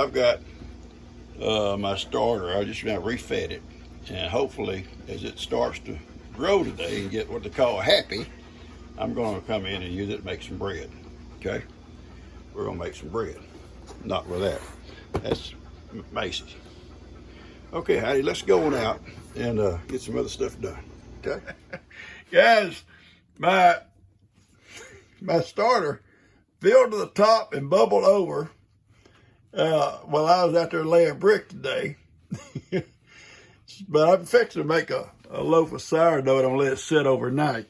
I've got my starter. I just now refed it, and hopefully as it starts to grow today and get what they call happy, I'm going to come in and use it to make some bread. Okay, we're going to make some bread. Not with that. That's Macy's. Okay, Heidi, let's go on out and get some other stuff done. Okay, guys, my starter filled to the top and bubbled over while I was out there laying brick today. But I'm fixing to make a loaf of sourdough and let it sit overnight.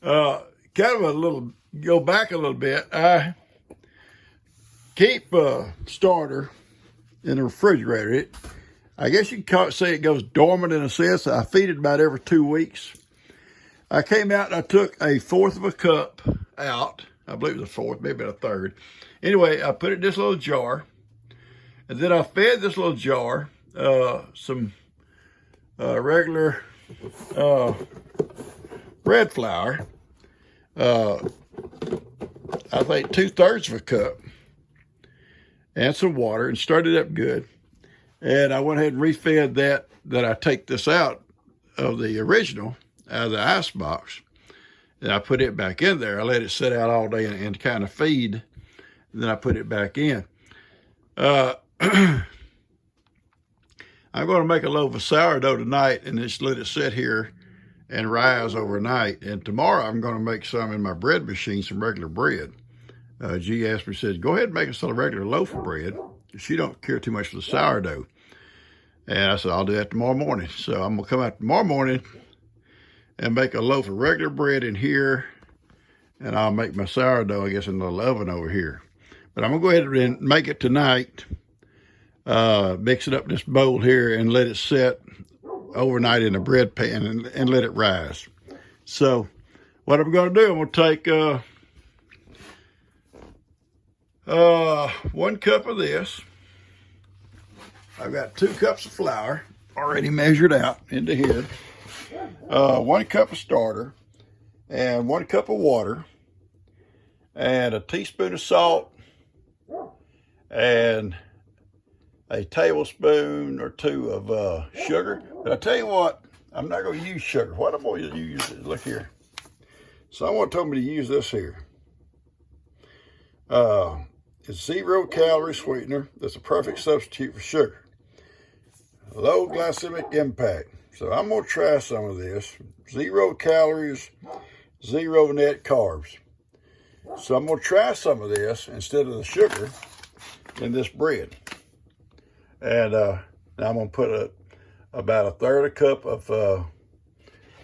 Kind of a little, go back a little bit. I keep a starter in the refrigerator. I guess you can say it goes dormant in a sense. I feed it about every 2 weeks. I came out and I took 1/4 of a cup out. I believe it was 1/4, maybe a 1/3. Anyway, I put it in this little jar. And then I fed this little jar some regular bread flour. I think 2/3 of a cup. And some water, and stirred it up good. And I went ahead and refed that I take this out of the original, out of the ice box. And I put it back in there. I let it sit out all day and kind of feed. And then I put it back in. I'm going to make a loaf of sourdough tonight and just let it sit here and rise overnight. And tomorrow I'm going to make some in my bread machine, some regular bread. G asked me, said, go ahead and make us a regular loaf of bread. She don't care too much for the sourdough. And I said, I'll do that tomorrow morning. So I'm going to come out tomorrow morning and make a loaf of regular bread in here. And I'll make my sourdough, I guess, in the little oven over here. But I'm going to go ahead and make it tonight. Mix it up in this bowl here and let it set overnight in a bread pan and let it rise. So what I'm going to do, I'm going to take 1 cup of this. I've got 2 cups of flour already measured out into here. 1 cup of starter and 1 cup of water and a teaspoon of salt and a tablespoon or 2 of sugar. But I tell you what, I'm not going to use sugar. What I'm going to use is, look here. Someone told me to use this here. It's 0 calorie sweetener. That's a perfect substitute for sugar. Low glycemic impact. So I'm going to try some of this. 0 calories, 0 net carbs. So I'm going to try some of this instead of the sugar in this bread. And now I'm going to put about 1/3 a cup of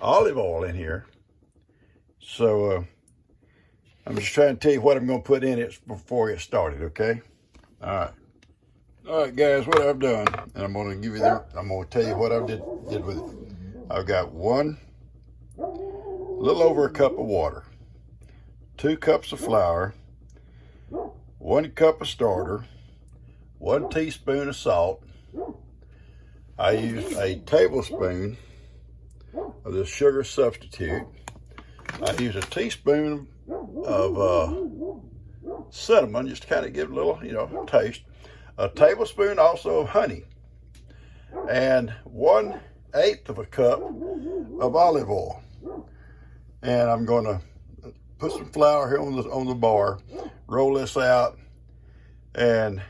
olive oil in here. So I'm just trying to tell you what I'm going to put in it before I get started, okay? All right, guys, what I've done, and I'm going to give you I'm going to tell you what I did with it. I've got a little over a cup of water, 2 cups of flour, 1 cup of starter, 1 teaspoon of salt. I used a tablespoon of this sugar substitute. I used a teaspoon of cinnamon, just to kind of give it a little, taste. A tablespoon also of honey, and 1/8 of a cup of olive oil. And I'm going to put some flour here on the bar, roll this out, and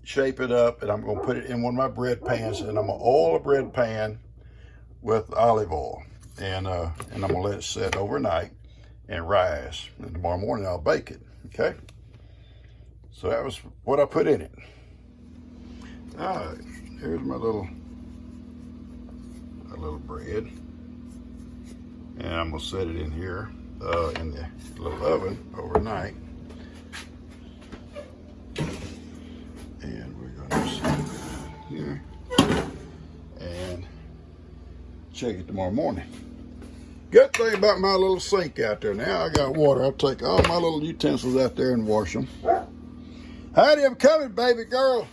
shape it up. And I'm going to put it in one of my bread pans, and I'm going to oil a bread pan with olive oil, and I'm going to let it set overnight and rise. And tomorrow morning I'll bake it. Okay. So that was what I put in it. All right, here's my little bread, and I'm gonna set it in here in the little oven overnight, and we're gonna set it here and check it tomorrow morning. Good thing about my little sink out there, now I got water. I'll take all my little utensils out there and wash them. Heidi, I'm coming, baby girl.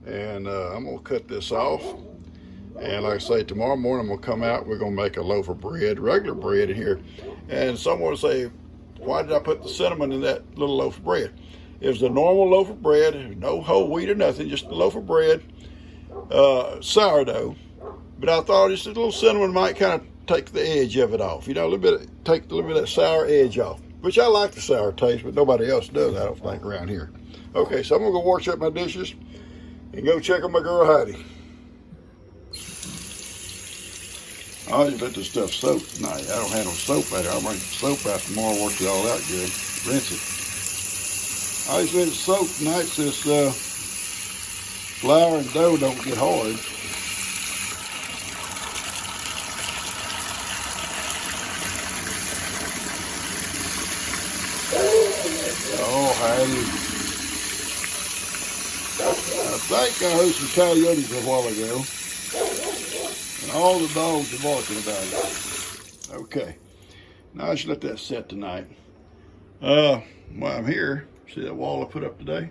And I'm gonna cut this off. And like I say, tomorrow morning I'm gonna come out, we're gonna make a loaf of bread, regular bread in here. And someone will say, why did I put the cinnamon in that little loaf of bread? It was a normal loaf of bread, no whole wheat or nothing, just a loaf of bread, sourdough. But I thought just a little cinnamon might kind of take the edge of it off. You know, take a little bit of that sour edge off. Which I like the sour taste, but nobody else does, I don't think, around here. Okay, so I'm gonna go wash up my dishes and go check on my girl Heidi. I'll just let this stuff soak tonight. I don't have no soap out here. I'll bring some soap out tomorrow, wash it all out good, rinse it. I just let it soak tonight so this flour and dough don't get hard. Oh, Heidi. I think I heard some coyotes a while ago. And all the dogs are barking about it. Okay. Now I should let that set tonight. While I'm here, see that wall I put up today?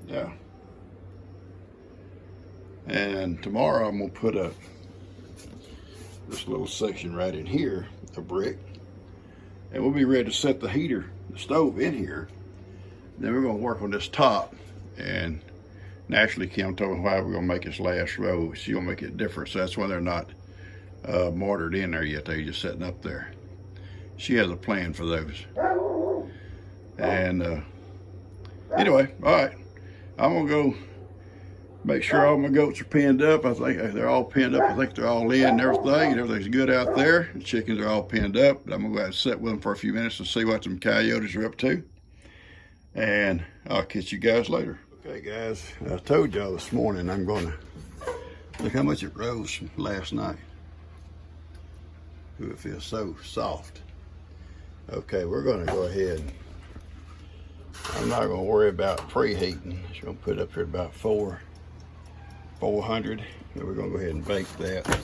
Yeah. And tomorrow I'm going to put up this little section right in here, a brick. And we'll be ready to set the heater, the stove in here. Then we're going to work on this top. And naturally, Kim told me why we're going to make this last row. She's going to make it different. So that's why they're not mortared in there yet. They're just setting up there. She has a plan for those. And anyway, all right. I'm going to go make sure all my goats are pinned up. I think they're all pinned up. I think they're all in and everything. And everything's good out there. The chickens are all pinned up. But I'm going to go out and sit with them for a few minutes and see what some coyotes are up to. And I'll catch you guys later. Okay, guys. I told y'all this morning I'm going to look how much it rose from last night. Ooh, it feels so soft. Okay, we're going to go ahead. I'm not going to worry about preheating. I'm just going to put it up here at about 400. And we're going to go ahead and bake that.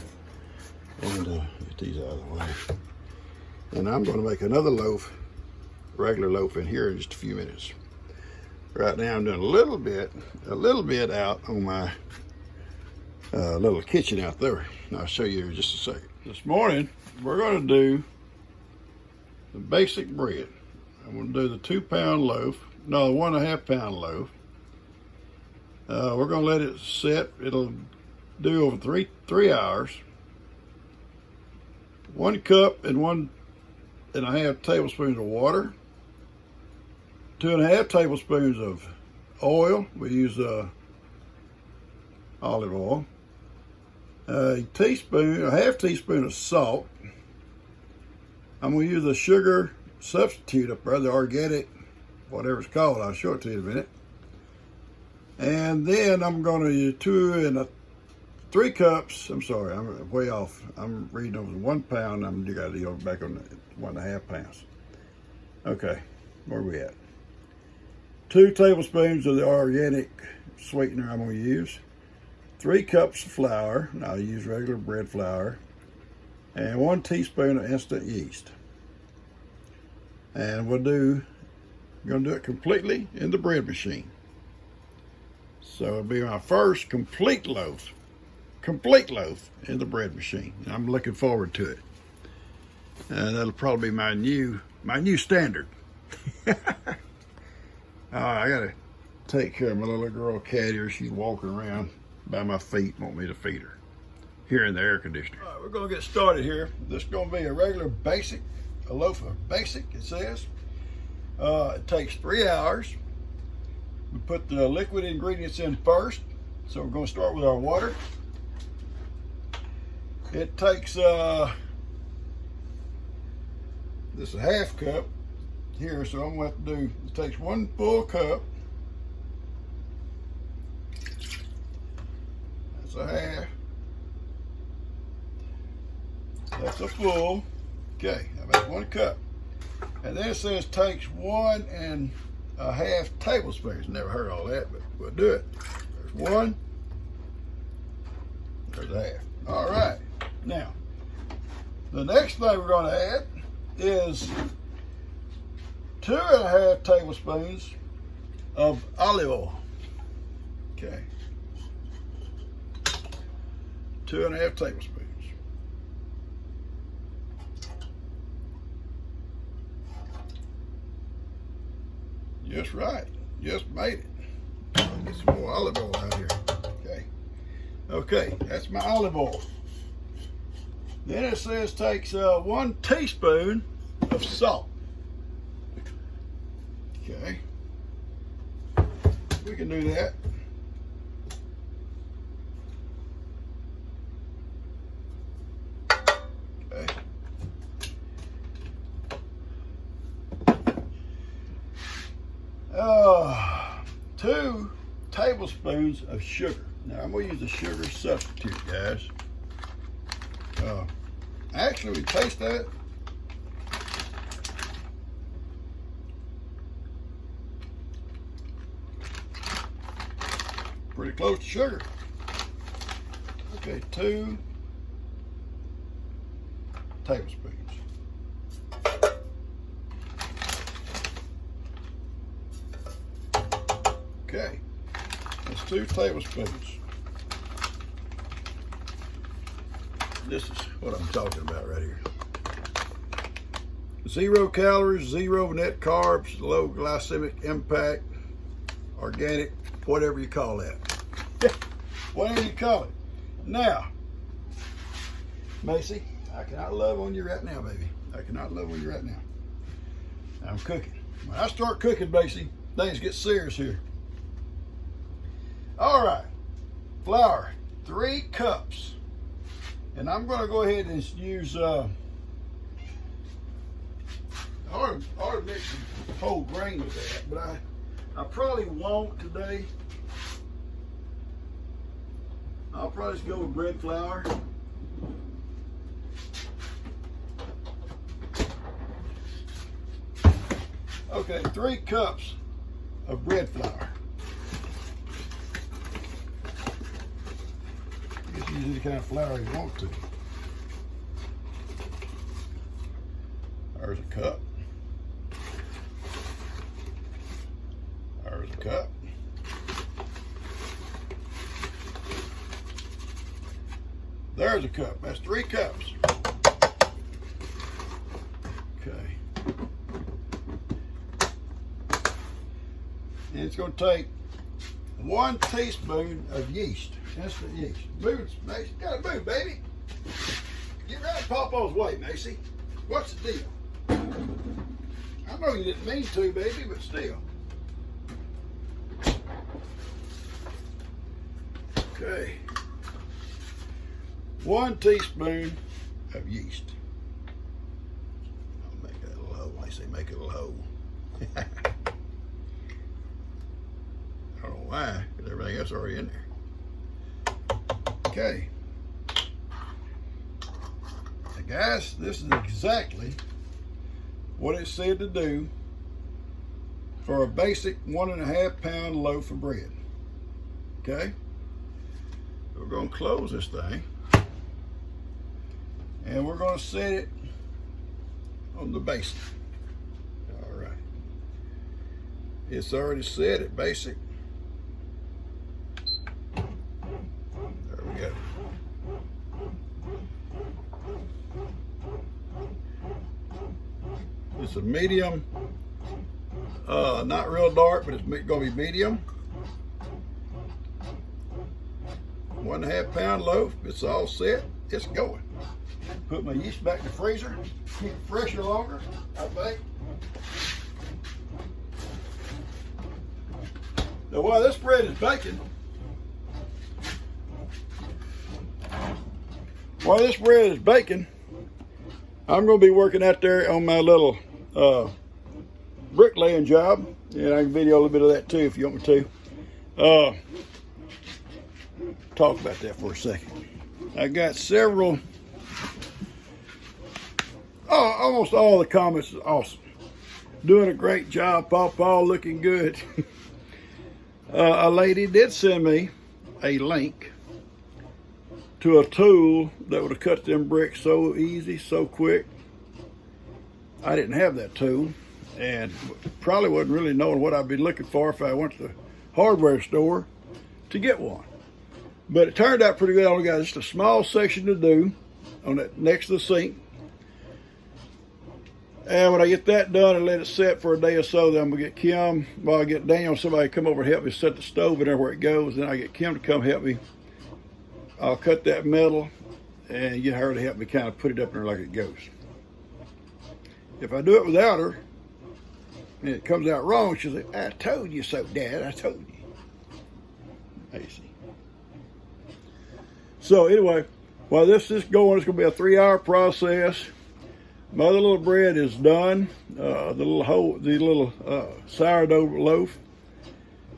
And get these out of the way. And I'm going to make another loaf, regular loaf in here in just a few minutes. Right now I'm doing a little bit out on my little kitchen out there. And I'll show you in just a second. This morning, we're going to do the basic bread. I'm going to do the 2-pound loaf, no, the 1.5 pound loaf. We're going to let it set. It'll do over three hours. 1 cup and 1.5 tablespoons of water. 2.5 tablespoons of oil. We use olive oil. A half teaspoon of salt. I'm going to use a sugar substitute up there, the organic, whatever it's called. I'll show it to you in a minute. And then I'm going to use 3 cups. I'm sorry, I'm way off. I'm reading over 1 pound. You got to go back on the 1.5 pounds. Okay, where are we at? 2 tablespoons of the organic sweetener I'm going to use. 3 cups of flour. I'll use regular bread flour. And 1 teaspoon of instant yeast. And we're going to do it completely in the bread machine. So it'll be my first complete loaf in the bread machine. And I'm looking forward to it. That'll probably be my new standard. I gotta take care of my little girl cat here. She's walking around by my feet, want me to feed her here in the air conditioner. All right, we're gonna get started here. This is gonna be a regular basic, a loaf of basic, it says. It takes 3 hours. We put the liquid ingredients in first. So we're gonna start with our water. It takes this is a half cup here, so I'm going to have to do, it takes 1 full cup. That's a half. That's a full. Okay, that's 1 cup. And then it says takes 1.5 tablespoons. Never heard all that, but we'll do it. There's 1. There's a half. All right. Now, the next thing we're going to add is 2.5 tablespoons of olive oil. Okay. 2.5 tablespoons. Just right. Just made it. Get some more olive oil out here. Okay. Okay, that's my olive oil. Then it says takes 1 teaspoon of salt. Okay. We can do that. Okay. 2 tablespoons of sugar. Now I'm going to use a sugar substitute, guys. Actually, we taste that. Pretty close to sugar. Okay, 2 tablespoons. Okay, that's 2 tablespoons. This is what I'm talking about right here. 0 calories, 0 net carbs, low glycemic impact, organic, whatever you call that. Whatever you call it. Now, Macy, I cannot love on you right now, baby. I cannot love on you right now. I'm cooking. When I start cooking, Macy, things get serious here. All right, flour, 3 cups. And I'm going to go ahead and use, I ought to mix some whole grain with that, but I probably won't today. I'll probably just go with bread flour. Okay, 3 cups of bread flour. Use any kind of flour you want to. There's a cup. There's a cup. There's a cup. That's 3 cups. Okay. And it's going to take 1 teaspoon of yeast. That's the yeast. Move, Macy. Gotta move, baby. Get right of Papa's way, Macy. What's the deal? I know you didn't mean to, baby, but still. Okay. 1 teaspoon of yeast. I'll make that a little hole. I say make it a little hole. I don't know why, because everything else is already in there. Okay. Now guys, this is exactly what it said to do for a basic 1.5 pound loaf of bread. Okay? We're going to close this thing and we're going to set it on the basin. All right. It's already set at basic. There we go. It's a medium, not real dark, but it's going to be medium. 1.5 pound loaf. It's all set. It's going. Put my yeast back in the freezer. Keep it fresher longer, I think. Now while this bread is baking, I'm going to be working out there on my little bricklaying job, and I can video a little bit of that too if you want me to. Talk about that for a second. I got several, almost all the comments is awesome. Doing a great job, Pawpaw, looking good. A lady did send me a link to a tool that would have cut them bricks so easy, so quick. I didn't have that tool and probably wasn't really knowing what I'd be looking for if I went to the hardware store to get one. But it turned out pretty good. I only got just a small section to do on that next to the sink. And when I get that done and let it set for a day or so, then I'm gonna get Kim, well, I get Daniel, somebody to come over and help me set the stove in there where it goes. Then I get Kim to come help me. I'll cut that metal and get her to help me kind of put it up in there like it goes. If I do it without her and it comes out wrong, she'll say, I told you so, Dad, I told you. I see. So anyway, while this is going, it's gonna be a 3-hour process. My other little bread is done. The little sourdough loaf,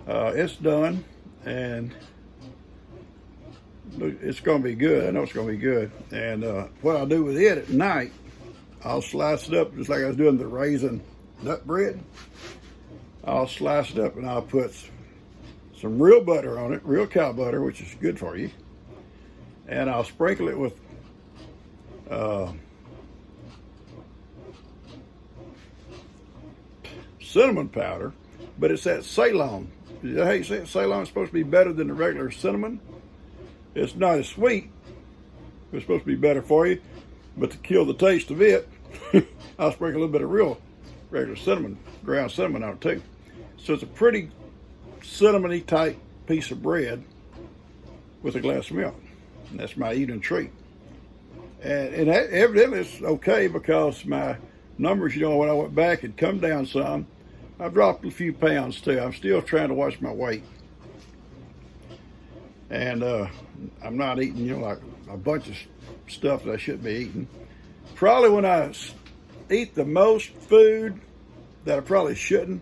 it's done, and it's going to be good. I know it's going to be good. And what I'll do with it at night, I'll slice it up just like I was doing the raisin nut bread. I'll slice it up and I'll put some real butter on it, real cow butter, which is good for you. And I'll sprinkle it with cinnamon powder, but it's that Ceylon. You know how you say Ceylon is supposed to be better than the regular cinnamon? It's not as sweet. It's supposed to be better for you, but to kill the taste of it, I'll sprinkle a little bit of real regular cinnamon, ground cinnamon on it too. So it's a pretty cinnamony type piece of bread with a glass of milk. And that's my evening treat. And evidently it's okay because my numbers, you know, when I went back, had come down some. I've dropped a few pounds too. I'm still trying to watch my weight. And I'm not eating, you know, like a bunch of stuff that I shouldn't be eating. Probably when I eat the most food that I probably shouldn't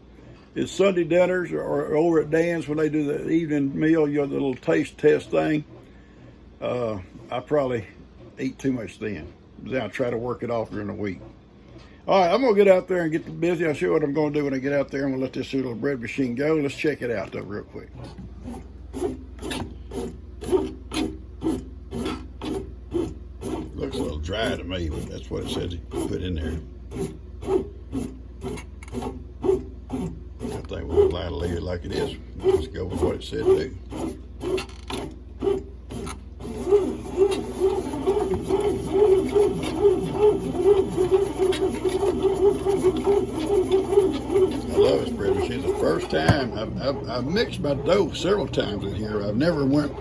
is Sunday dinners or over at Dan's when they do the evening meal, you know, the little taste test thing. I probably eat too much then. Then I try to work it off during the week. All right, I'm going to get out there and get busy. I'll show you what I'm going to do when I get out there. I'm going to let this little bread machine go. Let's check it out, though, real quick. Looks a little dry to me, but that's what it says he put in there. I think we'll allow to leave it like it is. Let's go with what it said to do. I love this bread machine. It's the first time I've mixed my dough several times in here. I've never went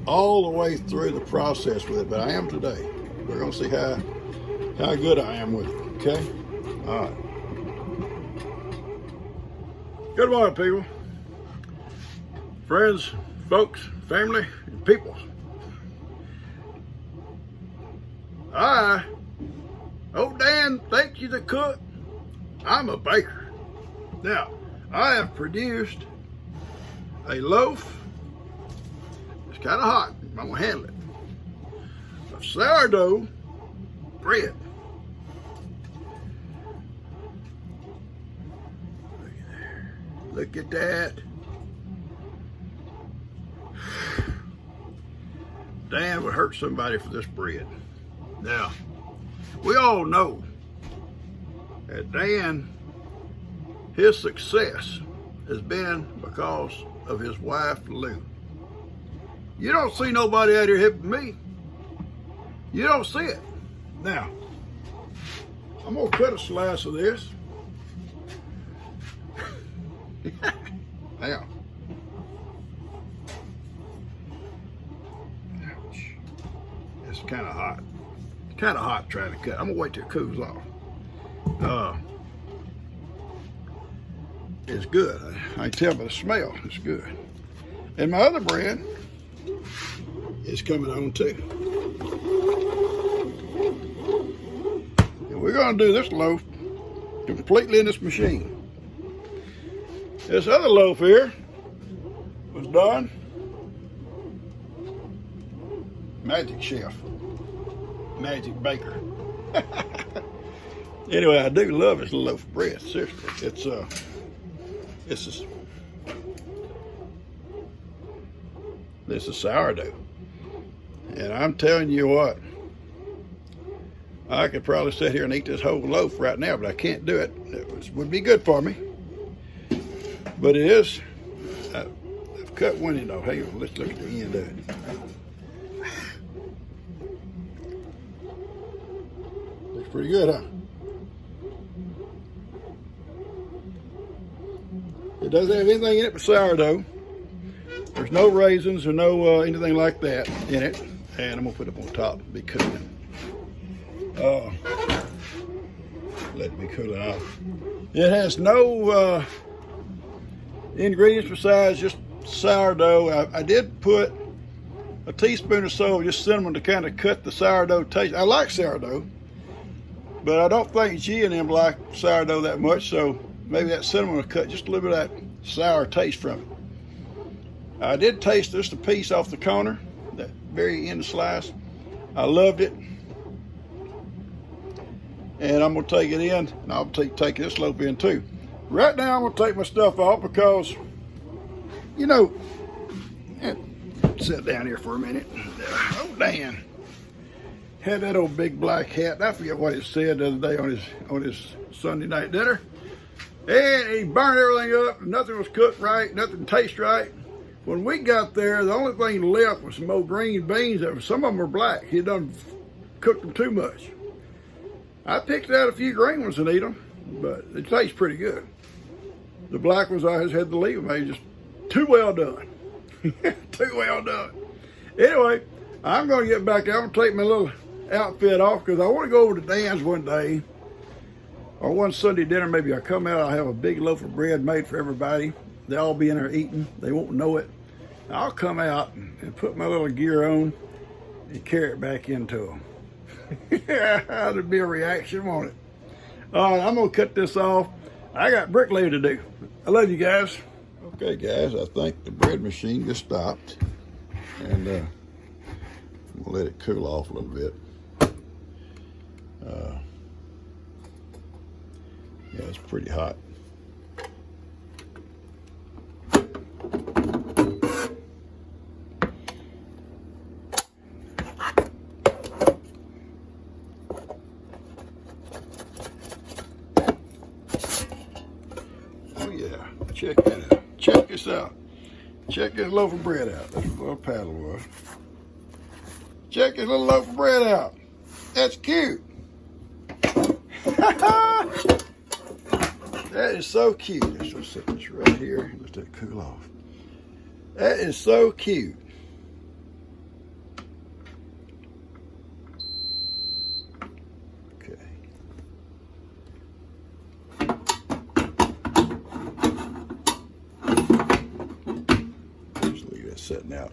all the way through the process with it, but I am today. We're gonna see how good I am with it. Okay. All right. Good morning, people, friends, folks, family, and peoples. Old Dan thinks he's a cook. I'm a baker. Now, I have produced a loaf. It's kind of hot. I'm gonna handle it. Of sourdough bread. Look at that. Dan would hurt somebody for this bread. Now, we all know that Dan, his success has been because of his wife, Lou. You don't see nobody out here helping me. You don't see it. Now, I'm gonna cut a slice of this. Now, ouch. It's kind of hot. Kind of hot trying to cut. I'm gonna wait till it cools off. It's good. I can tell by the smell. It's good. And my other bread is coming on too. And we're gonna do this loaf completely in this machine. This other loaf here was done Magic Chef, Magic Baker. Anyway, I do love this loaf of bread. Seriously, this is sourdough, and I'm telling you what, I could probably sit here and eat this whole loaf right now, but I can't do it. It would be good for me, but it is. I've cut one end off. Hang on, let's look at the end of it. Looks pretty good, huh? doesn't have anything in it but sourdough. There's no raisins or no anything like that in it. And I'm gonna put it up on top and be cooling. Let it be cooling off. It has no ingredients besides just sourdough. I did put a teaspoon or so of just cinnamon to kind of cut the sourdough taste. I like sourdough, but I don't think G and them like sourdough that much, so maybe that cinnamon will cut just a little bit of that sour taste from it. I did taste just a piece off the corner, that very end slice. I loved it. And I'm gonna take it in, and I'll take this loaf in too. Right now I'm gonna take my stuff off because, you know, sit down here for a minute. Oh, Dan had that old big black hat. I forget what it said the other day on his Sunday night dinner. And he burned everything up. Nothing was cooked right. Nothing tasted right. When we got there, the only thing left was some old green beans. Some of them were black. He done cooked them too much. I picked out a few green ones and eat them, but it tastes pretty good. The black ones I just had to leave them. They just too well done. Too well done. Anyway, I'm going to get back out. I'm going to take my little outfit off because I want to go over to Dan's one day, or one Sunday dinner. Maybe I'll come out. I'll have a big loaf of bread made for everybody. They'll all be in there eating. They won't know it. I'll come out and put my little gear on and carry it back into them. There'd be a reaction, won't it? All right, I'm going to cut this off. I got bricklayer to do. I love you guys. Okay, guys, I think the bread machine just stopped. And we'll let it cool off a little bit. Yeah, it's pretty hot. Oh yeah, check that out. Check this out. Check this loaf of bread out. That's what a paddle was. Check this little loaf of bread out. That's cute. That is so cute. Let's just set this right here. Let that cool off. That is so cute. Okay. Just leave that sitting out.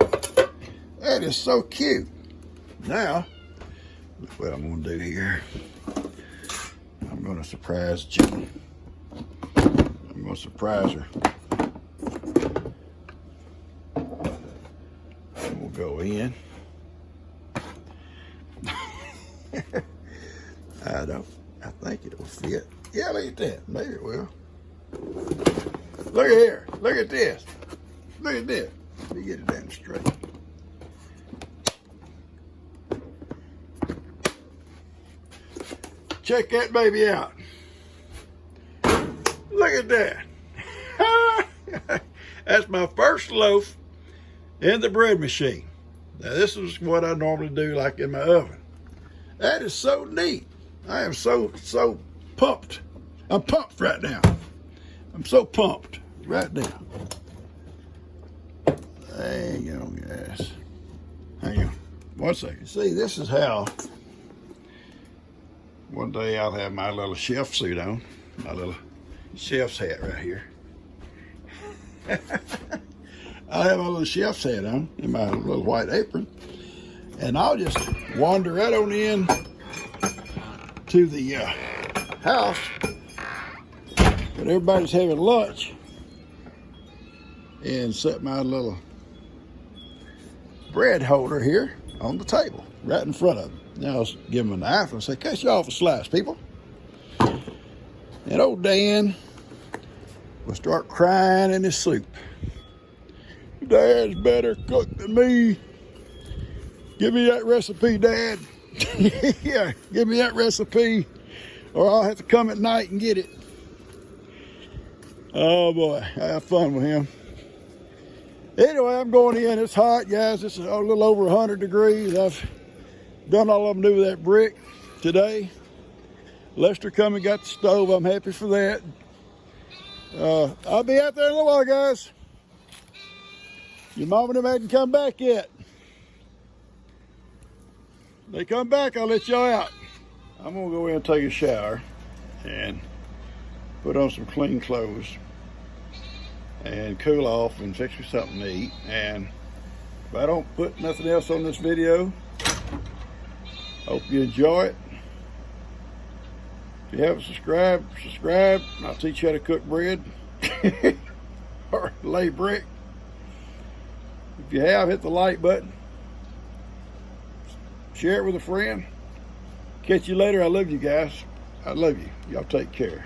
That is so cute. Now, look what I'm going to do here. I'm going to surprise Jenny. I'm going to surprise her. And we'll go in. I think it'll fit. Yeah, look at that. Maybe it will. Look at here. Look at this. Look at this. Let me get it down straight. Check that baby out. Look at that. That's my first loaf in the bread machine. Now this is what I normally do like in my oven. That is so neat. I am so pumped. I'm pumped right now. I'm so pumped right now. Hang on, guys. Hang on. 1 second. See, this is how one day I'll have my little chef suit on, my little chef's hat right here. I'll have my little chef's hat on and my little white apron, and I'll just wander right on in to the house when everybody's having lunch and set my little bread holder here on the table right in front of them. Now I'll give them a knife and say, cut you off a slice, people. And old Dan will start crying in his soup. Dad's better cook than me. Give me that recipe, Dad. Yeah, give me that recipe, or I'll have to come at night and get it. Oh boy, I have fun with him. Anyway, I'm going in. It's hot, guys. It's a little over 100 degrees. I've done all I'm do with that brick today. Lester come and got the stove. I'm happy for that. I'll be out there in a little while, guys. Your mom and them hadn't come back yet. They come back, I'll let y'all out. I'm gonna go in and take a shower and put on some clean clothes and cool off and fix me something to eat. And if I don't put nothing else on this video, hope you enjoy it. If you haven't subscribed, subscribe. I'll teach you how to cook bread or lay brick. If you have, hit the like button. Share it with a friend. Catch you later. I love you guys. I love you. Y'all take care.